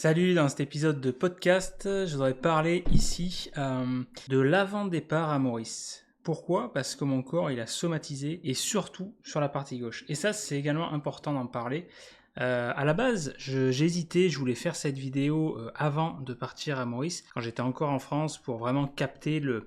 Salut, dans cet épisode de podcast, je voudrais parler ici de l'avant-départ à Maurice. Pourquoi? Parce que mon corps il a somatisé et surtout sur la partie gauche. Et ça c'est également important d'en parler. À la base, j'hésitais, je voulais faire cette vidéo avant de partir à Maurice, quand j'étais encore en France, pour vraiment capter le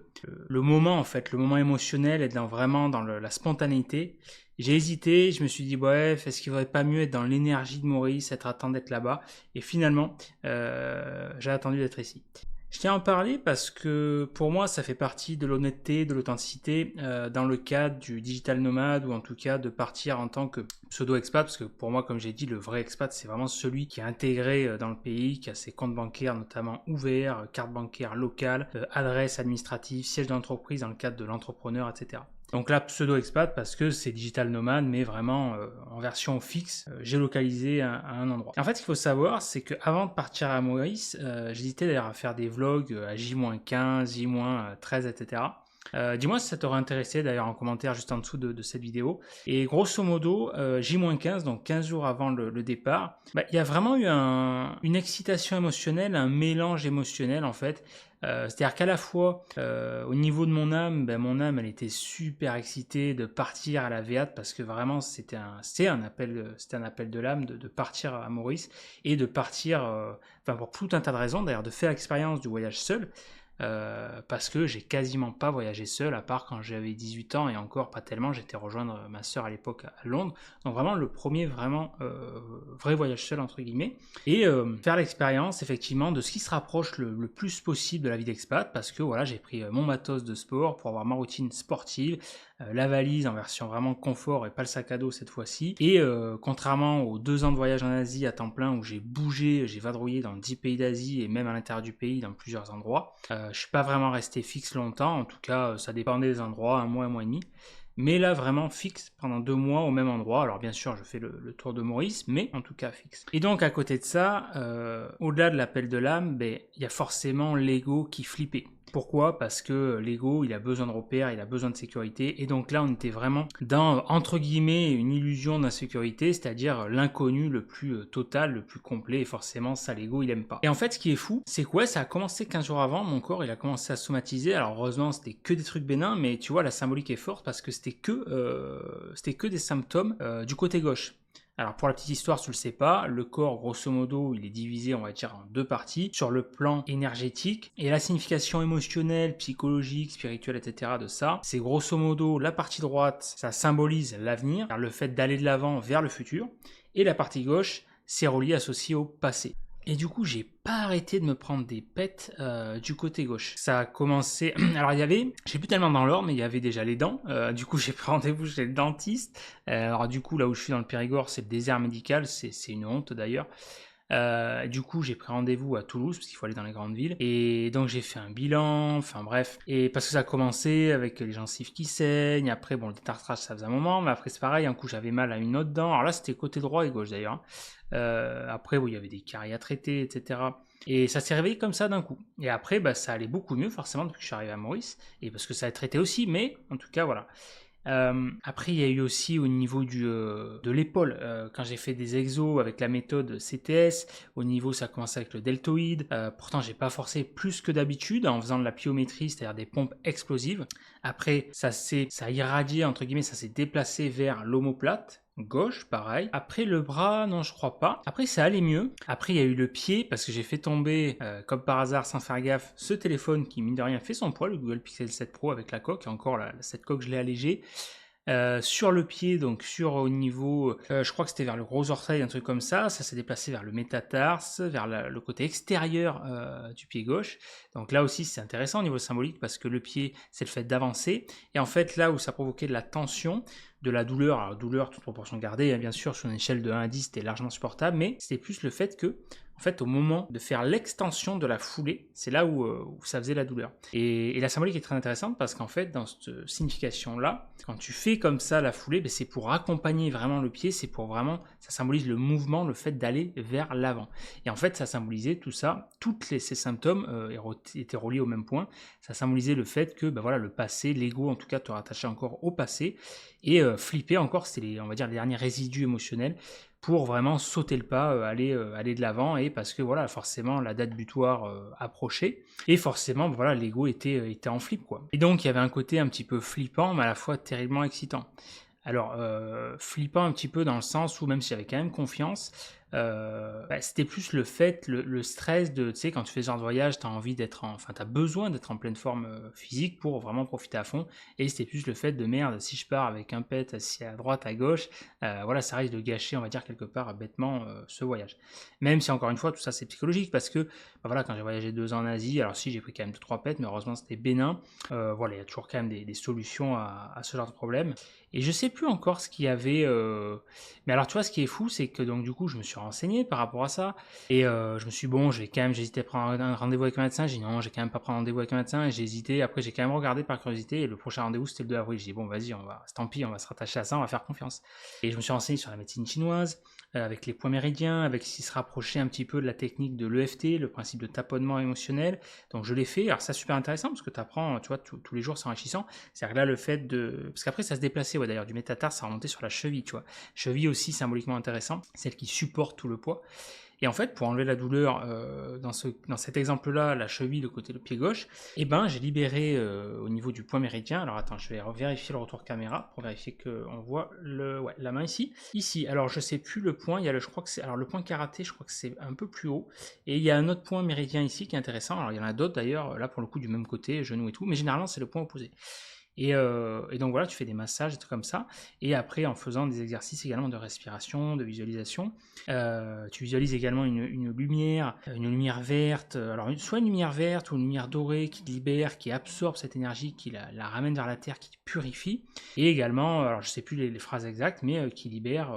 moment en fait, le moment émotionnel et vraiment dans la spontanéité. J'ai hésité, je me suis dit, bref, est-ce qu'il ne vaudrait pas mieux être dans l'énergie de Maurice, être attendre d'être là-bas? Et finalement, j'ai attendu d'être ici. Je tiens à en parler parce que pour moi, ça fait partie de l'honnêteté, de l'authenticité dans le cadre du digital nomade ou en tout cas de partir en tant que pseudo-expat. Parce que pour moi, comme j'ai dit, le vrai expat, c'est vraiment celui qui est intégré dans le pays, qui a ses comptes bancaires notamment ouverts, carte bancaire locale, adresse administrative, siège d'entreprise dans le cadre de l'entrepreneur, etc. Donc là, pseudo-expat parce que c'est digital nomade, mais vraiment en version fixe, géolocalisé à un endroit. Et en fait, ce qu'il faut savoir, c'est qu'avant de partir à Maurice, j'hésitais d'ailleurs à faire des vlogs à J-15, J-13, etc. Dis-moi si ça t'aurait intéressé d'ailleurs en commentaire juste en dessous de cette vidéo. Et grosso modo, J-15, donc 15 jours avant le départ, il y a vraiment eu une excitation émotionnelle, un mélange émotionnel en fait. C'est-à-dire qu'à la fois, au niveau de mon âme, elle était super excitée de partir à la Véate parce que vraiment, c'est un appel de l'âme de partir à Maurice et de partir, pour tout un tas de raisons, d'ailleurs, de faire l'expérience du voyage seul. Parce que j'ai quasiment pas voyagé seul, à part quand j'avais 18 ans et encore pas tellement, j'étais rejoindre ma soeur à l'époque à Londres. Donc vraiment le premier vraiment vrai voyage seul entre guillemets. Et faire l'expérience effectivement de ce qui se rapproche le plus possible de la vie d'expat, parce que voilà, j'ai pris mon matos de sport pour avoir ma routine sportive, la valise en version vraiment confort et pas le sac à dos cette fois-ci. Et contrairement aux 2 ans de voyage en Asie à temps plein où j'ai bougé, j'ai vadrouillé dans 10 pays d'Asie et même à l'intérieur du pays dans plusieurs endroits, je suis pas vraiment resté fixe longtemps, en tout cas ça dépendait des endroits, un mois et demi. Mais là vraiment fixe pendant 2 mois au même endroit. Alors bien sûr je fais le tour de Maurice, mais en tout cas fixe. Et donc à côté de ça, au-delà de l'appel de l'âme, il y a forcément l'ego qui flippait. Pourquoi? Parce que l'ego, il a besoin de repères, il a besoin de sécurité. Et donc là, on était vraiment dans, entre guillemets, une illusion d'insécurité, c'est-à-dire l'inconnu le plus total, le plus complet. Et forcément, ça, l'ego, il aime pas. Et en fait, ce qui est fou, c'est que ouais, ça a commencé 15 jours avant. Mon corps, il a commencé à somatiser. Alors heureusement, c'était que des trucs bénins, mais tu vois, la symbolique est forte parce que c'était que des symptômes du côté gauche. Alors pour la petite histoire, tu le sais pas, le corps grosso modo il est divisé on va dire en 2 parties, sur le plan énergétique et la signification émotionnelle, psychologique, spirituelle etc. de ça, c'est grosso modo la partie droite, ça symbolise l'avenir, le fait d'aller de l'avant vers le futur, et la partie gauche, c'est relié associé au passé. Et du coup, j'ai pas arrêté de me prendre des pets du côté gauche. Ça a commencé. Alors, il y avait, je sais plus tellement dans l'ordre, mais il y avait déjà les dents. Du coup, j'ai pris rendez-vous chez le dentiste. Alors, du coup, là où je suis dans le Périgord, c'est le désert médical. C'est une honte d'ailleurs. Du coup, j'ai pris rendez-vous à Toulouse parce qu'il faut aller dans les grandes villes. Et donc, j'ai fait un bilan, enfin bref. Et parce que ça a commencé avec les gencives qui saignent. Après, bon, le détartrage, ça faisait un moment. Mais après, c'est pareil. Un coup, j'avais mal à une autre dent. Alors là, c'était côté droit et gauche d'ailleurs, hein. Après, bon, il y avait des caries à traiter, etc. Et ça s'est réveillé comme ça d'un coup. Et après, ça allait beaucoup mieux, forcément, depuis que je suis arrivé à Maurice. Et parce que ça a traité aussi, mais en tout cas, voilà. Après, il y a eu aussi au niveau de l'épaule, quand j'ai fait des exos avec la méthode CTS, au niveau ça a commencé avec le deltoïde. Pourtant, j'ai pas forcé plus que d'habitude en faisant de la pliométrie, c'est-à-dire des pompes explosives. Après, ça a irradié, entre guillemets, ça s'est déplacé vers l'omoplate. Gauche, pareil. Après le bras, non, je crois pas. Après, ça allait mieux. Après, il y a eu le pied, parce que j'ai fait tomber, comme par hasard, sans faire gaffe, ce téléphone qui, mine de rien, fait son poids, le Google Pixel 7 Pro avec la coque. Et encore, cette coque, je l'ai allégée. Sur le pied, donc au niveau, je crois que c'était vers le gros orteil, un truc comme ça s'est déplacé vers le métatarse, vers le côté extérieur du pied gauche. Donc là aussi c'est intéressant au niveau symbolique parce que le pied c'est le fait d'avancer, et en fait là où ça provoquait de la tension, de la douleur, alors douleur toute proportion gardée, hein, bien sûr sur une échelle de 1 à 10 c'était largement supportable, mais c'était plus le fait que en fait, au moment de faire l'extension de la foulée, c'est là où ça faisait la douleur. Et la symbolique est très intéressante parce qu'en fait, dans cette signification-là, quand tu fais comme ça la foulée, c'est pour accompagner vraiment le pied, c'est pour vraiment, ça symbolise le mouvement, le fait d'aller vers l'avant. Et en fait, ça symbolisait tout ça, ces symptômes étaient reliés au même point. Ça symbolisait le fait que, voilà, le passé, l'ego en tout cas, te rattachait encore au passé, et flipper encore, c'était on va dire les derniers résidus émotionnels pour vraiment sauter le pas, aller de l'avant, et parce que voilà, forcément la date butoir approchait, et forcément voilà, l'ego était en flip quoi. Et donc il y avait un côté un petit peu flippant, mais à la fois terriblement excitant. Alors, flippant un petit peu dans le sens où même si j'avais quand même confiance, c'était plus le fait, le stress de, tu sais, quand tu fais ce genre de voyage, tu as envie d'être enfin, tu as besoin d'être en pleine forme physique pour vraiment profiter à fond. Et c'était plus le fait de merde, si je pars avec un pet assis à droite, à gauche, voilà, ça risque de gâcher, on va dire, quelque part bêtement ce voyage. Même si, encore une fois, tout ça c'est psychologique parce que, voilà, quand j'ai voyagé 2 ans en Asie, alors si j'ai pris quand même 2-3 pets, mais heureusement c'était bénin, voilà, il y a toujours quand même des solutions à ce genre de problème. Et je sais plus encore ce qu'il y avait. Mais alors, tu vois, ce qui est fou, c'est que donc du coup, je me suis renseigné par rapport à ça. Et je me suis dit, bon, j'ai hésité à prendre un rendez-vous avec un médecin. J'ai dit non, j'ai quand même pas pris un rendez-vous avec un médecin. Et j'ai hésité. Après, j'ai quand même regardé par curiosité. Et le prochain rendez-vous, c'était le 2 avril. J'ai dit, bon, vas-y, tant pis, on va se rattacher à ça, on va faire confiance. Et je me suis renseigné sur la médecine chinoise, avec les points méridiens, avec ce qui se rapprochait un petit peu de la technique de l'EFT, le principe de taponnement émotionnel. Donc, je l'ai fait. Alors, ça, super intéressant parce que tu apprends, tu vois, tous les jours, c'est enrichissant. C'est-à-dire que là, le fait de. Parce qu'après, ça se déplaçait, ouais, d'ailleurs, du métatarse, ça remontait sur la cheville, tu vois. Cheville aussi, symboliquement intéressant, celle qui supporte tout le poids. Et en fait, pour enlever la douleur, dans cet exemple-là, la cheville, le côté, le pied gauche, et ben, j'ai libéré au niveau du point méridien. Alors attends, je vais vérifier le retour caméra pour vérifier qu'on voit la main ici. Ici, alors je sais plus le point, il y a je crois que c'est, alors le point karaté, je crois que c'est un peu plus haut. Et il y a un autre point méridien ici qui est intéressant. Alors il y en a d'autres d'ailleurs, là pour le coup du même côté, genou et tout, mais généralement c'est le point opposé. Et donc voilà, tu fais des massages, des trucs comme ça. Et après, en faisant des exercices également de respiration, de visualisation, tu visualises également une lumière verte. Alors, soit une lumière verte ou une lumière dorée qui te libère, qui absorbe cette énergie, qui la ramène vers la terre, qui te purifie. Et également, alors je sais plus les phrases exactes, mais qui libère.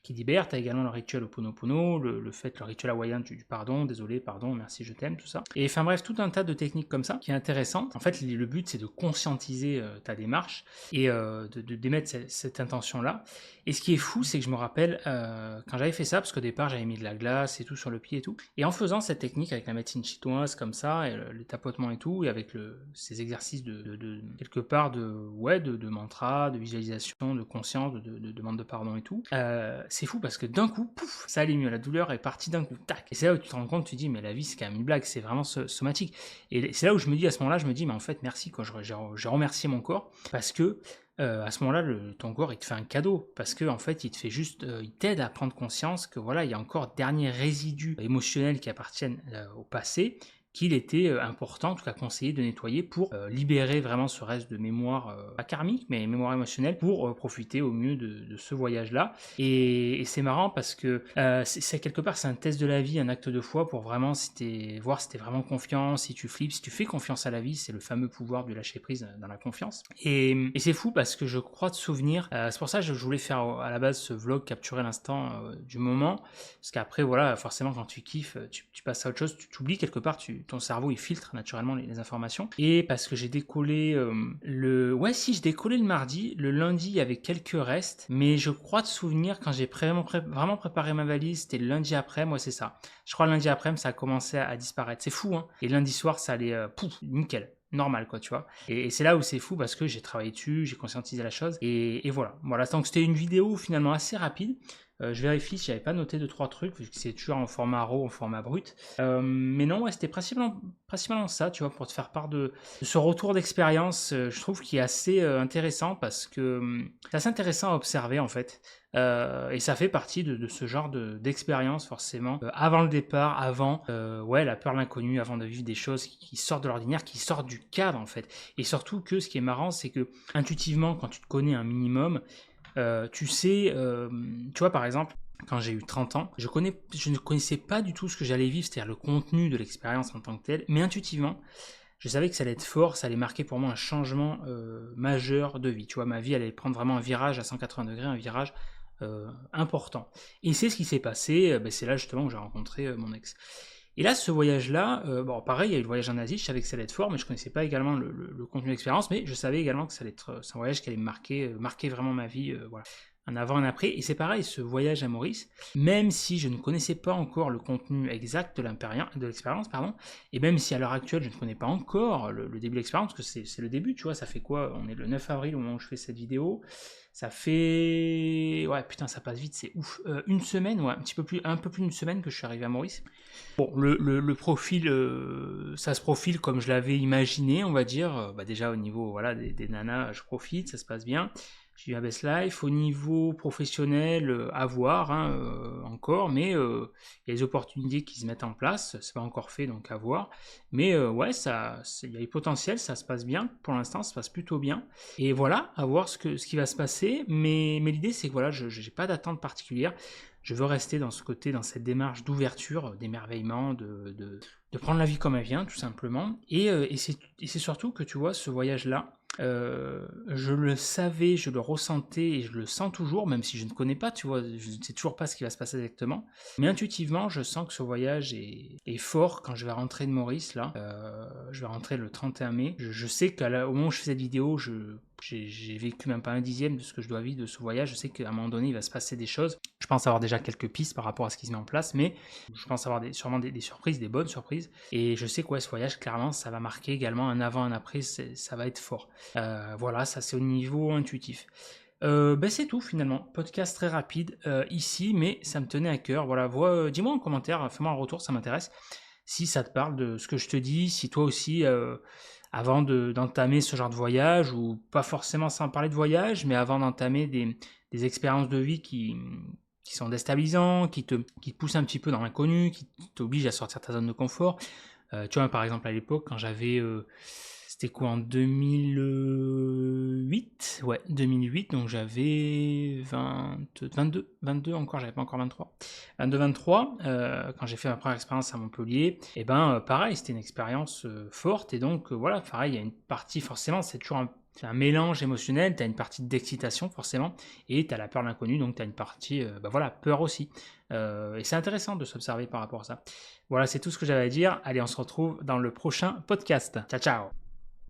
Tu as également le rituel Ho'oponopono, le rituel hawaïen du pardon, désolé, pardon, merci, je t'aime, tout ça. Et enfin bref, tout un tas de techniques comme ça qui est intéressant. En fait, le but c'est de conscientiser ta démarche et d'émettre cette intention-là. Et ce qui est fou, c'est que je me rappelle quand j'avais fait ça, parce qu'au départ j'avais mis de la glace et tout sur le pied et tout, et en faisant cette technique avec la médecine chinoise comme ça, et les tapotements et tout, et avec ces exercices de quelque part de mantra, de visualisation, de conscience, de demande de pardon et tout, c'est fou parce que d'un coup, pouf, ça allait mieux, la douleur est partie d'un coup, tac. Et c'est là où tu te rends compte, tu te dis, mais la vie c'est quand même une blague, c'est vraiment somatique. Et c'est là où je me dis, à ce moment-là, je me dis, mais en fait, merci, quoi. J'ai remercié mon corps parce que à ce moment-là, ton corps il te fait un cadeau parce que en fait, il te fait juste, il t'aide à prendre conscience que voilà, il y a encore derniers résidus émotionnels qui appartiennent au passé, qu'il était important, en tout cas conseillé de nettoyer pour libérer vraiment ce reste de mémoire, pas karmique, mais mémoire émotionnelle, pour profiter au mieux de ce voyage-là. Et c'est marrant parce que c'est quelque part, c'est un test de la vie, un acte de foi pour vraiment voir si t'es vraiment confiant, si tu flippes, si tu fais confiance à la vie, c'est le fameux pouvoir du lâcher prise dans la confiance. Et c'est fou parce que je crois de souvenir, c'est pour ça que je voulais faire à la base ce vlog, capturer l'instant du moment, parce qu'après voilà, forcément quand tu kiffes, tu passes à autre chose, tu t'oublies quelque part, ton cerveau il filtre naturellement les informations. Et parce que j'ai décollé je décollé le mardi, le lundi il y avait quelques restes, mais je crois de souvenir quand j'ai vraiment préparé ma valise, c'était le lundi après, moi c'est ça. Je crois le lundi après, ça a commencé à disparaître, c'est fou hein. Et lundi soir ça allait nickel. Normal quoi, tu vois. Et c'est là où c'est fou parce que j'ai travaillé dessus, j'ai conscientisé la chose et voilà. Donc c'était une vidéo finalement assez rapide. Je vérifie si j'avais pas noté 2-3 trucs, vu que c'est toujours en format RAW, en format brut. Mais non, ouais, c'était principalement ça, tu vois, pour te faire part de ce retour d'expérience, je trouve qu'il est assez intéressant parce que c'est assez intéressant à observer en fait. Et ça fait partie de ce genre d'expérience forcément. Avant le départ, avant la peur de l'inconnu, avant de vivre des choses qui sortent de l'ordinaire, qui sortent du cadre en fait. Et surtout que ce qui est marrant, c'est que intuitivement, quand tu te connais un minimum, tu sais, tu vois par exemple, quand j'ai eu 30 ans, je ne connaissais pas du tout ce que j'allais vivre, c'est-à-dire le contenu de l'expérience en tant que tel, mais intuitivement, je savais que ça allait être fort, ça allait marquer pour moi un changement majeur de vie. Tu vois, ma vie allait prendre vraiment un virage à 180 degrés, un virage important. Et c'est ce qui s'est passé, c'est là justement où j'ai rencontré mon ex. Et là, ce voyage-là, pareil, il y a eu le voyage en Asie, je savais que ça allait être fort, mais je connaissais pas également le contenu de l'expérience, mais je savais également que ça allait être, c'est un voyage qui allait marquer vraiment ma vie, voilà. un avant et un après. Et c'est pareil, ce voyage à Maurice, même si je ne connaissais pas encore le contenu exact de l'expérience, pardon, et même si à l'heure actuelle je ne connais pas encore le début de l'expérience, parce que c'est le début, tu vois, ça fait quoi? On est le 9 avril au moment où je fais cette vidéo. Ça fait... Ouais, putain, ça passe vite, c'est ouf. Une semaine, ouais, un peu plus d'une semaine que je suis arrivé à Maurice. Bon, le profil, ça se profile comme je l'avais imaginé, on va dire. Bah déjà au niveau voilà, des nanas, je profite, ça se passe bien. J'ai eu un best life. Au niveau professionnel, à voir hein, encore, mais il y a des opportunités qui se mettent en place. C'est pas encore fait, donc à voir. Mais ouais, il y a du potentiel, ça se passe bien. Pour l'instant, ça se passe plutôt bien. Et voilà, à voir ce qui va se passer. Mais l'idée, c'est que voilà, je n'ai pas d'attente particulière. Je veux rester dans ce côté, dans cette démarche d'ouverture, d'émerveillement, de prendre la vie comme elle vient, tout simplement. Et c'est surtout que tu vois, ce voyage-là, je le savais, je le ressentais et je le sens toujours, même si je ne connais pas, tu vois, je ne sais toujours pas ce qui va se passer exactement. Mais intuitivement, je sens que ce voyage est fort quand je vais rentrer de Maurice, là. Je vais rentrer le 31 mai. Je sais qu'au moment où je fais cette vidéo, j'ai vécu même pas un dixième de ce que je dois vivre de ce voyage. Je sais qu'à un moment donné, il va se passer des choses. Je pense avoir déjà quelques pistes par rapport à ce qui se met en place, mais je pense avoir sûrement des surprises, des bonnes surprises. Et je sais que ouais, ce voyage, clairement, ça va marquer également un avant, un après, ça va être fort. Voilà, ça c'est au niveau intuitif. Ben c'est tout finalement, podcast très rapide ici, mais ça me tenait à cœur. Voilà, dis-moi en commentaire, fais-moi un retour, ça m'intéresse. Si ça te parle de ce que je te dis, si toi aussi, avant d'entamer ce genre de voyage, ou pas forcément sans parler de voyage, mais avant d'entamer des expériences de vie qui sont déstabilisants, qui te poussent un petit peu dans l'inconnu, qui t'obligent à sortir de ta zone de confort. Tu vois, par exemple, à l'époque, quand j'avais... c'était quoi, en 2008? Ouais, 2008, donc j'avais 22 encore, j'avais pas encore 23. 23, quand j'ai fait ma première expérience à Montpellier, et ben pareil, c'était une expérience forte, et donc voilà, pareil, il y a une partie, forcément, c'est toujours un mélange émotionnel, tu as une partie d'excitation forcément, et tu as la peur de l'inconnu, donc tu as une partie, bah voilà, peur aussi. Et c'est intéressant de s'observer par rapport à ça. Voilà, c'est tout ce que j'avais à dire. Allez, on se retrouve dans le prochain podcast. Ciao, ciao!